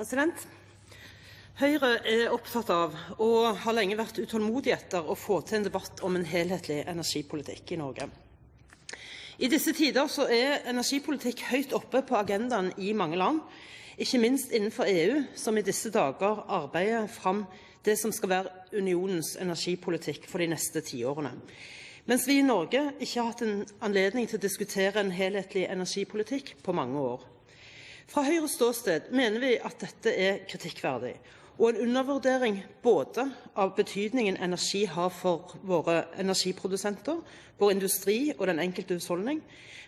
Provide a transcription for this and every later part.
President. Høyre opptatt av og har lenge vært utålmodig etter å få til en debatt om en helhetlig energipolitikk i Norge. I disse tider så energipolitikk høyt oppe på agendaen i mange land, ikke minst innenfor EU, som i disse dager arbeider fram det som skal være unionens energipolitikk for de neste 10 årene. Mens vi i Norge ikke har hatt en anledning til å diskutere en helhetlig energipolitikk på mange år. Fra Høyres ståsted mener vi at dette kritikkverdig, og en undervurdering både av betydningen energi har for våre energiprodusenter, vår industri og den enkelte husholdning,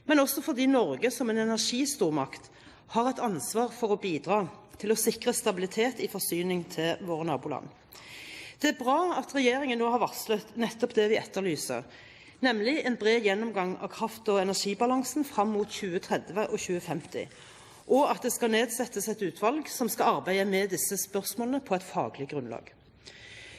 men også fordi Norge som en energistormakt har et ansvar for å bidra til å sikre stabilitet i forsyning til våre naboland. Det bra at regjeringen nå har varslet nettopp det vi etterlyser, nemlig en bred gjennomgang av kraft- og energibalansen fram mot 2030 og 2050, og at det skal nedsettes et utvalg som skal arbeide med disse spørsmålene på et faglig grunnlag.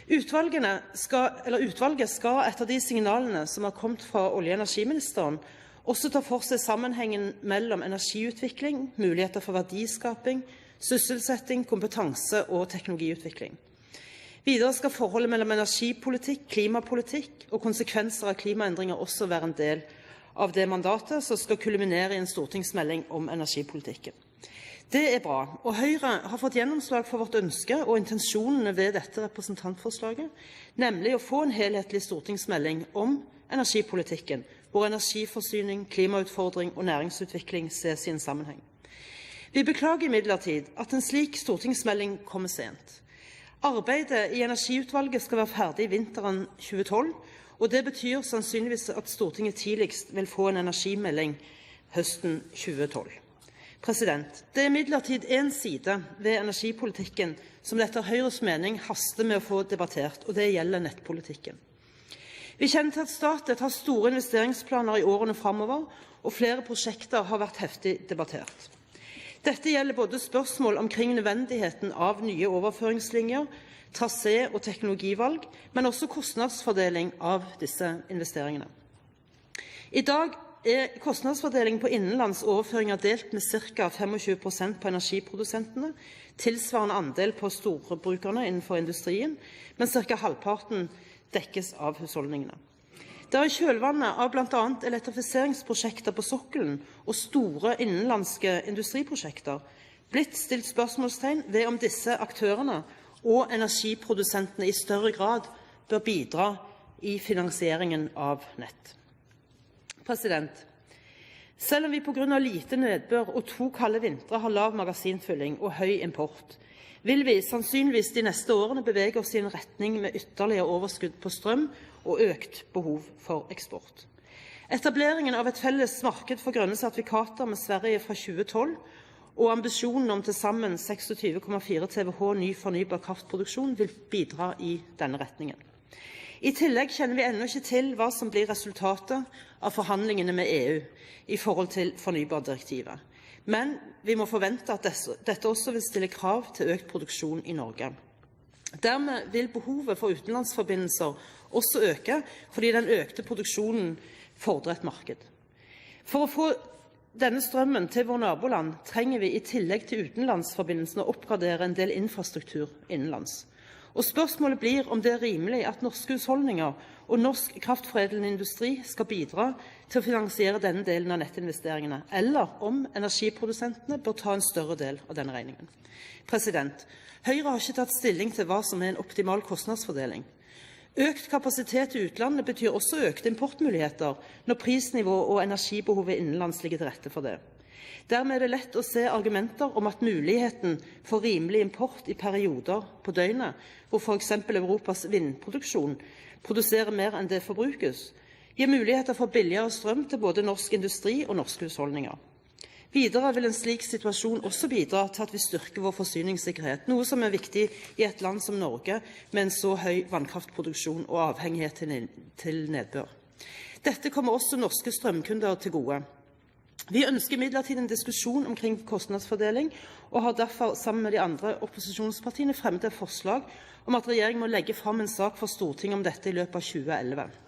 Utvalget skal etter de signalene som har kommet fra olje- og energiministeren, også ta for seg sammenhengen mellom energiutvikling, muligheter for verdiskaping, sysselsetting, kompetanse og teknologiutvikling. Videre skal forholdet mellom energipolitikk, klimapolitikk og konsekvenser av klimaendringer også være en del av det mandatet som skal kulminere i en stortingsmelding om energipolitikken. Det bra, og Høyre har fått gjennomslag for vårt ønske og intensjonene ved dette representantforslaget, nemlig å få en helhetlig stortingsmelding om energipolitikken, hvor energiforsyning, klimautfordring og næringsutvikling ses i en sammenheng. Vi beklager imidlertid at en slik stortingsmelding kommer sent. Arbeidet i energiutvalget skal være ferdig vinteren 2012, og det betyr sannsynligvis at Stortinget tidligst vil få en energimelding høsten 2012. Det imidlertid en side ved energipolitikken som etter Høyres mening haster med å få debattert, og det gjelder nettpolitikken. Vi kjenner til at Statnett har store investeringsplaner i årene fremover, og flere prosjekter har vært heftig debattert. Dette gjelder både spørsmål omkring nødvendigheten av nye overføringslinjer, trasé og teknologivalg, men også kostnadsfordeling av disse investeringene. I dag kostnadsfordelingen på innenlands overføringer delt med ca. 25% på energiprodusentene, tilsvarende andel på storbrukerne innenfor industrien, men ca. halvparten dekkes av husholdningene. Det har i kjølvannet av bl.a. elektrifiseringsprosjekter på sokkelen og store innenlandske industriprosjekter blitt stilt spørsmålstegn ved om disse aktørene og energiprodusentene i større grad bør bidra i finansieringen av nett. Selv om vi på grunn av lite nedbør og 2 kalde vintre har lav magasinfylling og høy import, vil vi sannsynligvis de neste årene bevege oss i en retning med ytterligere overskudd på strøm og økt behov for eksport. Etableringen av et felles marked for grønne sertifikater med Sverige fra 2012 og ambisjonen om til sammen 26,4 TWh ny fornybar kraftproduksjon vil bidra i denne retningen. I tillegg kjenner vi ennå ikke til hva som blir resultatet av forhandlingene med EU i forhold til fornybardirektivet. Men vi må forvente at dette også vil stille krav til økt produksjon i Norge. Dermed vil behovet for utenlandsforbindelser også øke, fordi den økte produksjonen fordrer et marked. For å få denne strømmen til våre naboland trenger vi i tillegg til utenlandsforbindelsene å oppgradere en del infrastruktur innenlands. Og spørsmålet blir om det er rimelig at norske husholdninger og norsk kraftforedlende industri skal bidra til å finansiere denne delen av nettinvesteringene, eller om energiprodusentene bør ta en større del av denne regningen. Høyre har ikke tatt stilling til hva som er en optimal kostnadsfordeling. Økt kapasitet i utlandet betyr også økte importmuligheter når prisnivå og energibehovet innenlands ligger til rette for det. Dermed er det lett å se argumenter om at muligheten for rimelig import i perioder på døgnet, hvor for eksempel Europas vindproduksjon produserer mer enn det forbrukes, gir muligheter for billigere strøm til både norsk industri og norske husholdninger. Videre vil en slik situasjon også bidra til at vi styrker vår forsyningssikkerhet, noe som er viktig i et land som Norge med en så høy vannkraftproduksjon og avhengighet til nedbør. Dette kommer også norske strømkunder til gode. Vi ønsker imidlertid en diskusjon omkring kostnadsfordeling, og har derfor sammen med de andre opposisjonspartiene fremmet et forslag om at regjeringen må legge fram en sak for Stortinget om dette i løpet av 2011.